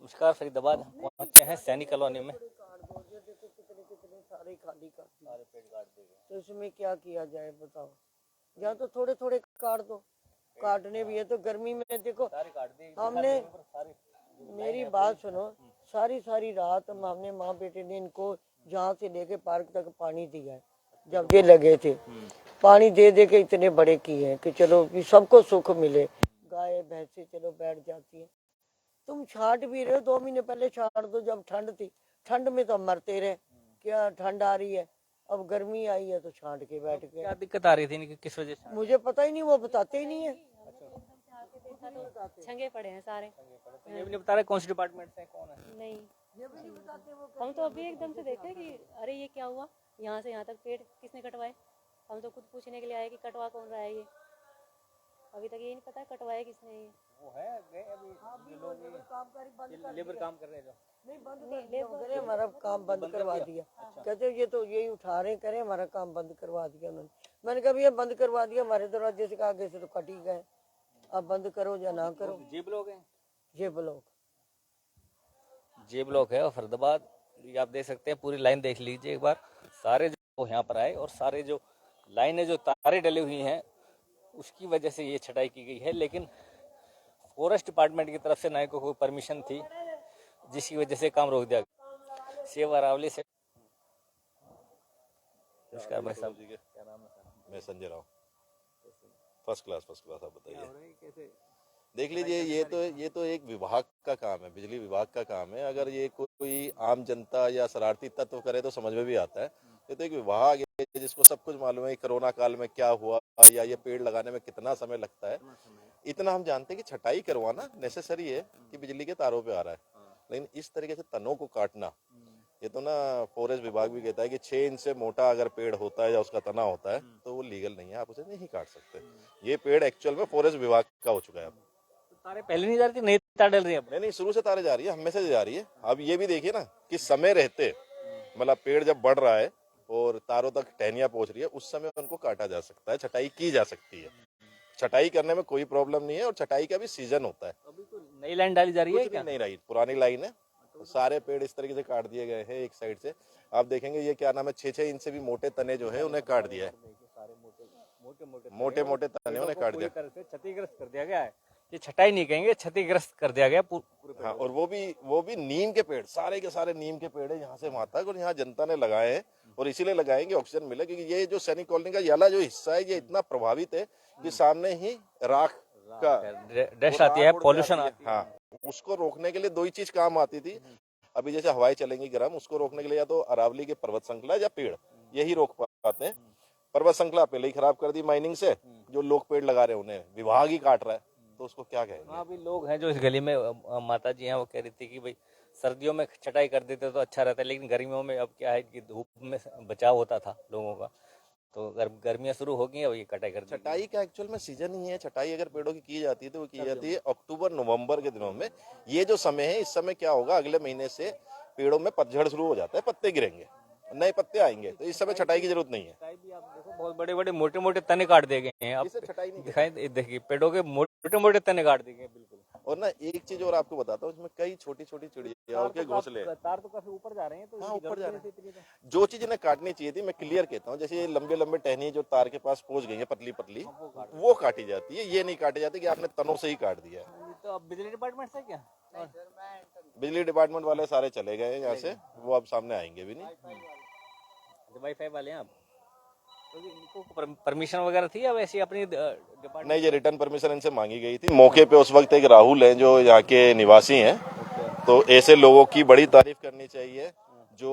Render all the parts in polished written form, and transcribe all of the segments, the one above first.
नमस्कार, फरीदाबाद पहुंचे हैं सैनिक कॉलोनी में। कितने सारे खाली कर दिए, तो इसमें क्या किया जाए बताओ। या तो थोड़े थोड़े काट दो, काटने भी है तो गर्मी में देखो हमने, मेरी बात सुनो, सारी सारी रात हमने माँ बेटे ने इनको जहाँ से लेके पार्क तक पानी दिया है। जब ये लगे थे पानी दे दे के इतने बड़े किए हैं कि चलो कि सबको सुख मिले। गाय भैंसे चलो बैठ जाती है, तुम छाट भी रहे हो, 2 महीने पहले छाट दो जब ठंड थी। ठंड में तो मरते रहे, क्या ठंड आ रही है, अब गर्मी आई है तो छाट के बैठ गए। क्या दिक्कत आ रही थी इनकी, किस वजह से? मुझे पता ही नहीं, वो बताते ही नहीं है। छंगे पड़े हैं सारे। ये भी नहीं बता रहे कौन से डिपार्टमेंट से कौन है? नहीं, ये भी नहीं बताते वो। हम तो अभी एकदम से देखे कि अरे ये क्या हुआ, यहाँ से यहाँ तक पेड़ किसने कटवाए। हम तो खुद पूछने के लिए आए कि कटवा कौन रहा है ये। अभी तक ये नहीं पता कटवाया किसने ये। वो है गए अभी जो लोग लेबर काम कर रहे हैं जो नहीं बंद करे, हमारा काम बंद करवा दिया। कहते ये तो यही उठा रहे करें, हमारा काम बंद करवा दिया उन्होंने। मैंने कहा ये बंद करवा दिया, हमारे दरवाजे से आगे से तो कट ही गए, अब बंद करो या ना करो। जे ब्लॉक है, ये ब्लॉक जे ब्लॉक है और फरीदाबाद ये आप देख सकते हैं। पूरी लाइन देख लीजिए एक बार। सारे जो यहाँ पर आए और सारे जो लाइनें जो तारे डली हुई हैं उसकी वजह से ये छटाई की गई है। लेकिन फॉरेस्ट डिपार्टमेंट की तरफ से ना कोई परमिशन थी, जिसकी वजह से काम रोक दिया गया। सेव अरावली से नमस्कार भाई साहब, क्या नाम है सर? मैं संजय राव। फर्स्ट क्लास आप बताइए। कैसे देख लीजिए, ये तो एक विभाग का काम है, बिजली विभाग का काम है। अगर ये कोई आम जनता या शरारती तत्व करे तो समझ में भी आता है। ये तो एक विभाग है जिसको सब कुछ मालूम है। कोरोना काल में क्या हुआ या ये पेड़ लगाने में कितना समय लगता है, इतना हम जानते हैं कि छटाई करवाना नेसेसरी है कि बिजली के तारों पे आ रहा है। लेकिन इस तरीके से तनों को काटना, ये तो ना फॉरेस्ट विभाग भी कहता है कि 6 इंच से मोटा अगर पेड़ होता है या उसका तना होता है तो वो लीगल नहीं है, आप उसे नहीं काट सकते। ये पेड़ एक्चुअल में फॉरेस्ट विभाग का हो चुका है। तारे पहले नहीं जा रही थी, नई तार डल रही है? नहीं, शुरू से तारे जा रही है, हमेशा से जा रही है। अब ये भी देखिए ना कि समय रहते, मतलब पेड़ जब बढ़ रहा है और तारों तक टहनियां पहुंच रही है, उस समय उनको काटा जा सकता है, छटाई की जा सकती है। छटाई करने में कोई प्रॉब्लम नहीं है और छटाई का भी सीजन होता है। अभी तो नई लाइन डाली जा रही है कुछ क्या? नहीं रही, पुरानी लाइन है। सारे पेड़ इस तरीके से काट दिए गए हैं। एक साइड से आप देखेंगे ये क्या नाम है, 6-6 इंच से भी मोटे तने जो है उन्हें काट दिया है। मोटे मोटे तने उन्हें काट दिया, क्षतिग्रस्त कर दिया गया है। ये छटाई नहीं कहेंगे, क्षतिग्रस्त कर दिया गया पूरे। हाँ, और वो भी नीम के पेड़, सारे के सारे नीम के पेड़ है यहाँ से वहां तक। और यहाँ जनता ने लगाए हैं और इसीलिए लगाएंगे ऑक्सीजन मिले, क्योंकि ये जो सैनिक कॉलोनी का वाला जो हिस्सा है ये इतना प्रभावित है कि सामने ही राख का डस्ट आती है, पॉल्यूशन आती है। हाँ, उसको रोकने के लिए 2 ही चीज काम आती थी। अभी जैसे हवाएं चलेंगी गर्म, उसको रोकने के लिए या तो अरावली के पर्वत श्रृंखला या पेड़, यही रोक पाते हैं। पर्वत श्रृंखला पहले ही खराब कर दी माइनिंग से, जो लोग पेड़ लगा रहे हैं उन्हें विभाग ही काट रहा है, तो उसको क्या कहेंगे। हाँ, अभी लोग हैं जो इस गली में, माता जी हैं, वो कह रही थी कि भाई सर्दियों में छटाई कर देते तो अच्छा रहता है, लेकिन गर्मियों में अब क्या है कि धूप में बचाव होता था लोगों का, तो गर्मियाँ शुरू हो गई, अब ये कटाई कर दी। छटाई का एक्चुअल में सीजन ही है। छटाई अगर पेड़ों की जाती है तो वो की जाती है अक्टूबर नवंबर के दिनों में। ये जो समय है, इस समय क्या होगा, अगले महीने से पेड़ों में पतझड़ शुरू हो जाता है, पत्ते गिरेंगे, नए पत्ते आएंगे, तो इस समय छटाई की जरूरत नहीं है। छटाई भी आप देखो, बहुत बड़े बड़े मोटे मोटे तने काट दिए गए हैं। आप इसे छटाई नहीं दिखाई देखिए, पेड़ों के मोटे मोटे तने काट दिए गए बिल्कुल। और ना एक चीज और आपको बताता हूँ, इसमें कई छोटी छोटी चिड़ियाओं के घोंसले। तार तो काफी ऊपर जा रहे हैं, तो हाँ, ऊपर जा रहे हैं। जो चीज इन्हें काटनी चाहिए थी, मैं क्लियर कहता हूँ, जैसे ये लंबे लंबे टहनी जो तार के पास पहुंच गई है, पतली पतली, वो काटी जाती है। ये नहीं काटी जाती कि आपने तनों से ही काट दिया है। तो अब बिजली डिपार्टमेंट से क्या? बिजली डिपार्टमेंट वाले सारे चले गए हैं यहाँ से, वो अब सामने आएंगे भी नहीं। वाईफाई वाले हैं आप, तो इनको परमिशन वगैरह थी या वैसे अपनी डिपार्टमेंट? नहीं, ये रिटर्न परमिशन इनसे मांगी गई थी। मौके पे उस वक्त एक राहुल हैं जो यहाँ के निवासी हैं, तो ऐसे लोगों की बड़ी तारीफ करनी चाहिए जो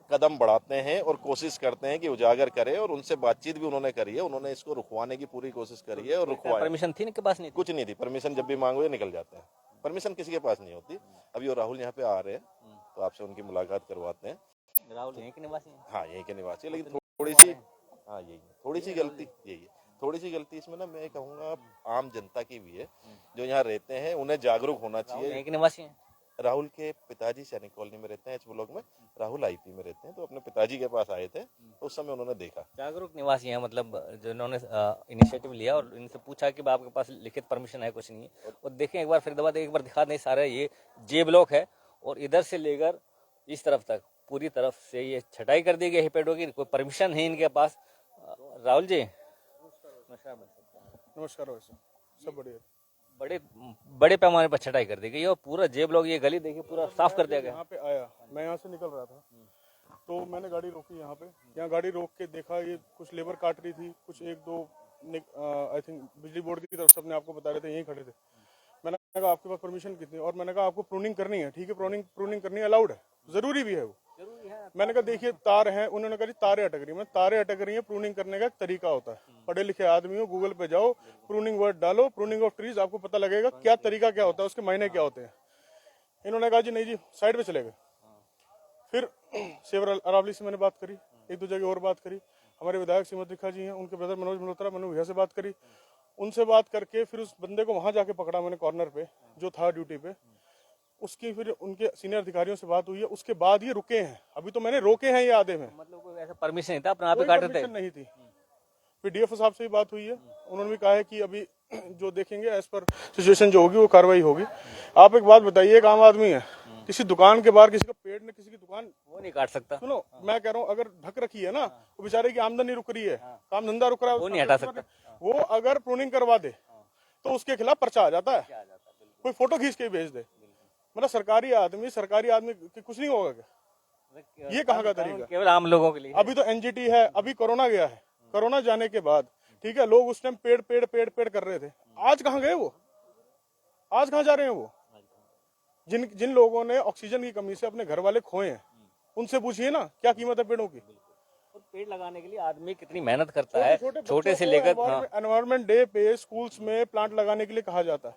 कदम बढ़ाते हैं और कोशिश करते हैं कि उजागर करें। और उनसे बातचीत भी उन्होंने करी है, उन्होंने इसको रुकवाने की पूरी कोशिश करी है और रुकवाया। परमिशन थी इनके पास? नहीं, कुछ नहीं थी परमिशन। जब भी मांगो ये निकल जाते हैं, परमिशन किसी के पास नहीं होती। अभी वो राहुल यहाँ पे आ रहे हैं, तो आपसे उनकी मुलाकात करवाते हैं। राहुल यहीं के निवासी हैं? हाँ, यहीं के निवासी है, लेकिन थोड़ी सी, हाँ यही थोड़ी सी गलती, यही है थोड़ी सी गलती इसमें ना, मैं कहूँगा आम जनता की भी है, जो यहाँ रहते हैं, उन्हें जागरूक होना चाहिए। यहीं के निवासी हैं? राहुल के पिताजी सैनिक कॉलोनी में रहते हैं, एच ब्लॉक में, राहुल आईपी में रहते हैं, तो अपने पिताजी के पास आए थे, तो उस समय उन्होंने देखा। जागरूक निवासी हैं, मतलब जिन्होंने इनिशिएटिव लिया और इनसे पूछा कि आपके पास लिखित परमिशन है, कुछ नहीं है, और देखें एक बार फरीदाबाद एक बार दिखा दें सारा, ये जे ब्लॉक है और इधर से लेकर इस तरफ तक पूरी तरफ से ये छटाई कर दी गई है पेड़ों की, कोई परमिशन है इनके पास। राहुल जी नमस्कार वैसे सब बढ़िया। बड़े बड़े पैमाने पर छटाई कर दी गई है और पूरा जे ब्लॉक ये गली देखिए पूरा साफ कर दिया गया। यहाँ पे आया, मैं यहाँ से निकल रहा था तो मैंने गाड़ी रोकी यहाँ पे, यहाँ गाड़ी रोक के देखा ये कुछ लेबर काट रही थी, कुछ एक दो आई थिंक बिजली बोर्ड की तरफ से अपने आपको बता रहे थे, यहीं खड़े थे। मैंने कहा आपके पास परमिशन कितनी, और मैंने कहा आपको प्रूनिंग करनी है, ठीक है प्रूनिंग करनी अलाउड है, जरूरी भी है वो। मैंने कहा देखिए तार हैं, उन्होंने कहा तारे अटक रही है, तारे अटक रही है, प्रूनिंग करने का एक तरीका होता है, पढ़े लिखे आदमी हो, गूगल पे जाओ, प्रूनिंग वर्ड डालो, प्रूनिंग ऑफ ट्रीज, आपको पता लगेगा क्या तरीका क्या होता है, उसके महीने क्या होते हैं। इन्होंने कहा जी नहीं जी साइड पे चले गए। फिर सेवर अरावली से मैंने बात करी, एक दो जगह और बात करी, हमारे विधायक श्रीमती रेखा जी हैं, उनके ब्रदर मनोज मल्होत्रा, मैंने भैया से बात करी, उनसे बात करके फिर उस बंदे को वहां जाके पकड़ा मैंने कॉर्नर पे जो था ड्यूटी पे, उसकी फिर उनके सीनियर अधिकारियों से बात हुई है, उसके बाद ये रुके हैं। अभी तो मैंने रोके हैं ये आधे में, मतलब कोई ऐसा परमिशन नहीं था, अपने आप ही काट रहे थे। परमिशन नहीं थी। फिर डीएफओ साहब से भी बात हुई है, उन्होंने भी कहा है कि अभी जो देखेंगे एज पर सिचुएशन जो होगी वो कार्रवाई होगी। आप एक बात बताइए, एक आम आदमी है, किसी दुकान के बाहर किसी का पेड़ ने किसी की दुकान वो नहीं काट सकता। सुनो मैं कह रहा हूँ, अगर ढक रखी है ना, वो बेचारे की आमदनी रुक रही है, काम धंधा रुक रहा है, वो नहीं हटा सकता। वो अगर प्रूनिंग करवा दे तो उसके खिलाफ पर्चा आ जाता है, कोई फोटो खींच के भेज दे। मतलब सरकारी आदमी कुछ नहीं होगा क्या? ये कहाँ का तरीका? केवल आम लोगों के लिए। अभी तो एनजीटी है, अभी कोरोना गया है, कोरोना जाने के बाद ठीक है, लोग उस टाइम पेड़ पेड़ पेड़ पेड़ कर रहे थे, आज कहाँ गए वो? आज कहाँ जा रहे हैं वो? जिन लोगों ने ऑक्सीजन की कमी से अपने घर वाले खोए हैं, उनसे पूछिए ना क्या कीमत है पेड़ों की। और पेड़ लगाने के लिए आदमी कितनी मेहनत करता है, छोटे से लेकर। एनवायरमेंट डे पे स्कूल्स में प्लांट लगाने के लिए कहा जाता है।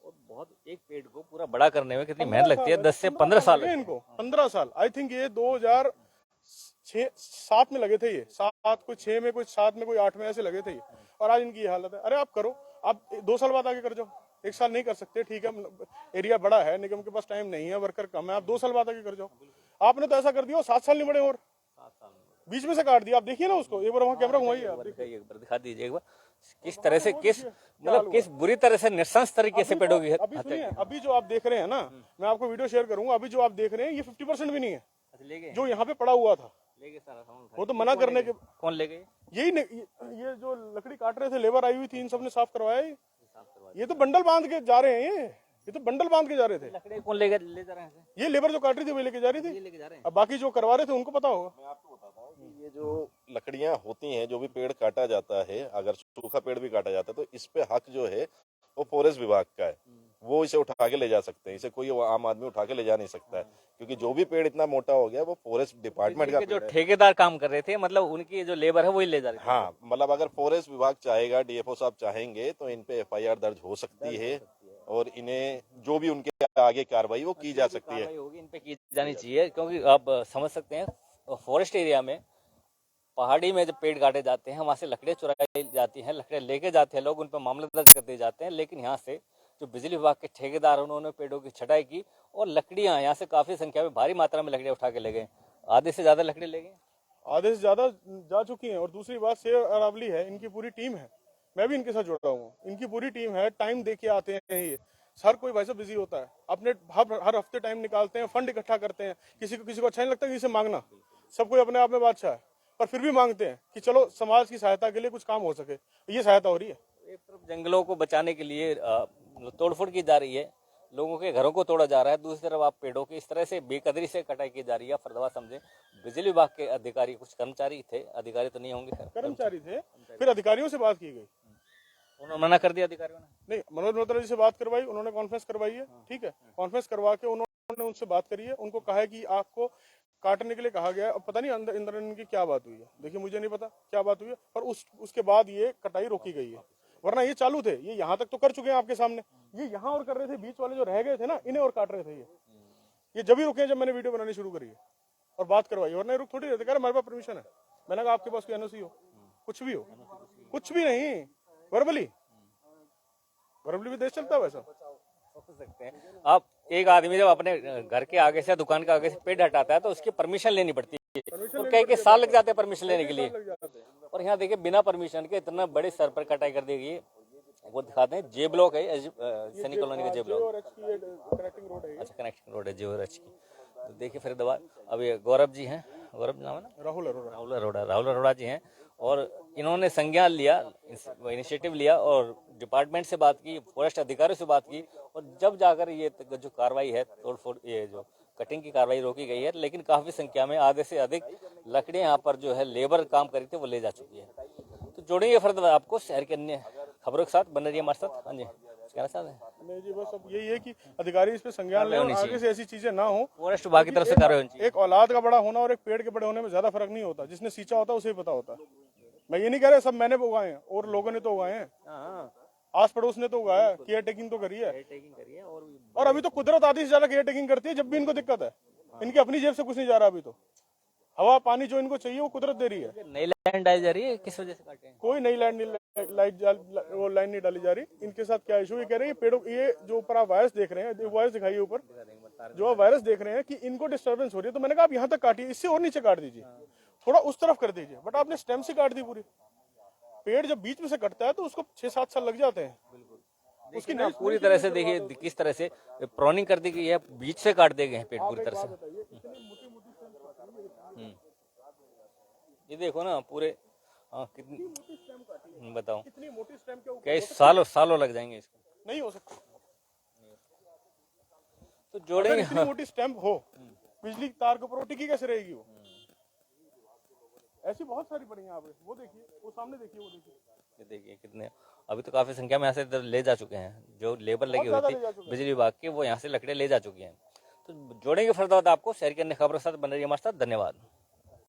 और बहुत एक पेड़ को पूरा बड़ा करने में कितनी मेहनत लगती है, 10 से 15 साल इनको 15 साल आई थिंक ये 2006-7 में लगे थे, ये 7 कोई 6 में कोई 7 में कोई 8 में ऐसे लगे थे ये, और आज इनकी ये हालत है। अरे आप करो, आप 2 साल बाद आगे कर जाओ, 1 साल नहीं कर सकते ठीक है, एरिया बड़ा है, निगम के पास टाइम नहीं है, वर्कर कम है, आप 2 साल बाद आगे कर जाओ। आपने तो ऐसा कर दिया 7 साल नहीं बढ़े और बीच में से काट दिया। आप देखिए ना उसको, एक बार वहाँ कैमरा घुमाइए, आप देखिए एक बार दिखा दीजिए एक बार, किस तरह से किस बुरी तरह से नृशंस तरीके से पेड़ों की अभी सुनिए, अभी जो आप देख रहे हैं ना, मैं आपको वीडियो शेयर करूंगा, अभी जो आप देख रहे हैं ये 50% भी नहीं है जो यहाँ पे पड़ा हुआ था। वो तो मना करने के कौन ले गए? ये जो लकड़ी काट रहे थे, लेबर आई हुई थी, इन सब ने साफ करवाया। ये तो बंडल बांध के जा रहे हैं, ये तो बंडल बांध के जा रहे थे। लकड़ी कौन ले जा रहे हैं? ये लेबर जो काट रही थी वही लेके जा रही थी, अब बाकी जो करवा रहे थे उनको पता होगा। मैं आपको बताता हूँ कि ये जो लकड़ियां होती हैं, जो भी पेड़ काटा जाता है, अगर सूखा पेड़ भी काटा जाता है तो इस पे हक जो है वो फॉरेस्ट विभाग का है, वो इसे उठा के ले जा सकते हैं, इसे कोई आम आदमी उठा के ले जा नहीं सकता है, क्योंकि जो भी पेड़ इतना मोटा हो गया वो फॉरेस्ट डिपार्टमेंट का जो ठेकेदार काम कर रहे थे, मतलब उनकी जो लेबर है वही ले जा रही है। हाँ, मतलब अगर फॉरेस्ट विभाग चाहेगा, डीएफओ साहब चाहेंगे तो इन पे एफआईआर दर्ज हो सकती है और इन्हें जो भी उनके आगे कार्रवाई वो की जा सकती है, होगी इन पे की जानी चाहिए। क्योंकि आप समझ सकते हैं फॉरेस्ट एरिया में, पहाड़ी में जब पेड़ काटे जाते हैं, वहां से लकड़ियां चुराई जाती हैं, लकड़ियां लेके जाते हैं लोग, उन पर मामला दर्ज कर दिए जाते हैं। लेकिन यहाँ से जो बिजली विभाग के ठेकेदार, उन्होंने पेड़ों की छटाई की और लकड़ियां यहाँ से काफी संख्या में, भारी मात्रा में लकड़ियां उठा के ले गए, आधे से ज्यादा लकड़ी ले गए, आधे से ज्यादा जा चुकी हैं। और दूसरी बात, शेर अरावली है, इनकी पूरी टीम है, मैं भी इनके साथ जुड़ा हूँ, इनकी पूरी टीम है, टाइम दे के आते हैं। ये हर कोई वैसे बिजी होता है, अपने हर हफ्ते टाइम निकालते हैं, फंड इकट्ठा करते हैं। किसी को अच्छा नहीं लगता किसी से मांगना, सब कोई अपने आप में बादशाह है, पर फिर भी मांगते हैं कि चलो समाज की सहायता के लिए कुछ काम हो सके, ये सहायता हो रही है। एक तरफ जंगलों को बचाने के लिए तोड़फोड़ की जा रही है, लोगों के घरों को तोड़ा जा रहा है, दूसरी तरफ आप पेड़ों की इस तरह से बेकदरी से कटाई की जा रही है। फरीदाबाद समझे बिजली विभाग के अधिकारी, कुछ कर्मचारी थे, अधिकारी तो नहीं होंगे, कर्मचारी थे, फिर अधिकारियों से बात की गई, उन्होंने मना कर दिया अधिकारियों ने। नहीं, मनोज मल्होत्रा जी से बात करवाई, उन्होंने कॉन्फ्रेंस करवाई है, ठीक है, कॉन्फ्रेंस करवा के उन्होंने उनसे बात करी है, उनको कहा है कि आपको काटने के लिए कहा गया है। अब पता नहीं अंदर इनकी क्या बात हुई है, देखिए मुझे नहीं पता क्या बात हुई है, पर उसके बाद ये कटाई रोकी गई है, वरना ये चालू थे, ये यहाँ तक तो कर चुके हैं आपके सामने, ये यहाँ और कर रहे थे, बीच वाले जो रह गए थे ना, इन्हें और काट रहे थे। ये जब भी रुके जब मैंने वीडियो बनानी शुरू करी है और बात करवाई, वरना रुक थोड़ी रहते, कह रहे हमारे पास परमिशन है। मैंने कहा आपके पास कोई एनओसी हो, कुछ भी हो, कुछ भी नहीं, वर्बली भी देश चलता है वैसा। हो सकते हैं आप एक आदमी जब अपने घर के आगे से, दुकान के आगे से पेड़ हटाता है तो उसकी परमिशन लेनी पड़ती है, और कई साल लग जाते हैं परमिशन लेने के लिए। और यहाँ देखिए बिना परमिशन के इतना बड़े स्तर पर कटाई कर दी गई है। वो दिखाते हैं, जे ब्लॉक है सैनिक कॉलोनी का जे ब्लॉक। अच्छा, कनेक्टिंग रोड है जे और एच की। तो देखिए फरीदाबाद, अब ये गौरव जी हैं, गौरव नाम है ना, राहुल अरोड़ा। राहुल अरोड़ा जी हैं, और इन्होंने संज्ञान लिया, इनिशिएटिव लिया और डिपार्टमेंट से बात की, फॉरेस्ट अधिकारियों से बात की, और जब जाकर ये जो कार्रवाई है, तोड़फोड़, ये जो कटिंग की कार्रवाई रोकी गई है। लेकिन काफी संख्या में, आधे से अधिक लकड़ियां यहाँ पर जो है लेबर काम करी थी वो ले जा चुकी है। तो जोड़ेंगे फरीदाबाद आपको शहर के अन्य खबरों के साथ। बन रही है हमारे साथ। हाँ जी, कहना चाहते हैं? नहीं जी, बस अब यही है कि अधिकारी इस पे संज्ञान लें और आगे से ऐसी चीजें ना हो। फॉरेस्ट विभाग की तरफ से कार्रवाई होनी चाहिए। एक औलाद का बड़ा होना और एक पेड़ के बड़े होने में ज्यादा फर्क नहीं होता। जिसने सींचा होता है उसे ही पता होता है। मैं ये नहीं कह रहा सब मैंने उगाए हैं, और लोगों ने तो उगाए हैं, आस पड़ोस ने तो उगाया, केयर टेकिंग तो करी है। और अभी तो कुदरत आधी से ज्यादा केयर टेकिंग करती है जब भी इनको दिक्कत है। इनकी अपनी जेब से कुछ नहीं जा रहा। अभी तो हवा पानी जो इनको चाहिए वो कुदरत दे रही है। नई लाइन डाली जा रही है, किस वजह से काटे हैं? कोई नई लाइन नहीं डाली जा रही। इनके साथ क्या इशू, ये कह रहे हैं पेड़ों, ये जो ऊपर आप वायरस देख रहे हैं, वायरस दिखाइए ऊपर, जो आप वायरस देख रहे हैं कि इनको डिस्टर्बेंस हो रही है। तो मैंने कहा आप यहाँ तक काटिए, इससे और नीचे काट दीजिए, थोड़ा उस तरफ कर दीजिए। बट आपने स्टेम से काट दी पूरी। पेड़ जब बीच में से कटता है तो उसको 6-7 साल लग जाते हैं। उसकी ना पूरी तरह से देखिए किस तरह से प्रोनिंग कर दी गई है, बीच से काट दिए गए हैं पेड़ पूरी तरह से। ये देखो ना पूरे, हाँ कितनी, बताओ इतनी मोटी स्टेम के ऊपर कई सालों लग जाएंगे इसको। नहीं हो सकता। तो जोड़ेंगे। इतनी मोटी स्टैंप हो, बिजली की तार के ऊपर टिकी कैसे रहेगी वो? ऐसी बहुत सारी पड़ी हैं यहाँ पे। वो देखिए, वो सामने देखिए, वो देखिए, ये देखिए कितने, अभी तो काफी संख्या में यहाँ से इधर ले जा चुके हैं। जो लेबर लगी हुई थी बिजली विभाग की, वो यहाँ से लकड़ियाँ ले जा चुकी हैं। तो जोड़ेंगे फरीदाबाद आपको शहर के अन्य खबरों के साथ। बन रही है हमारे साथ। धन्यवाद।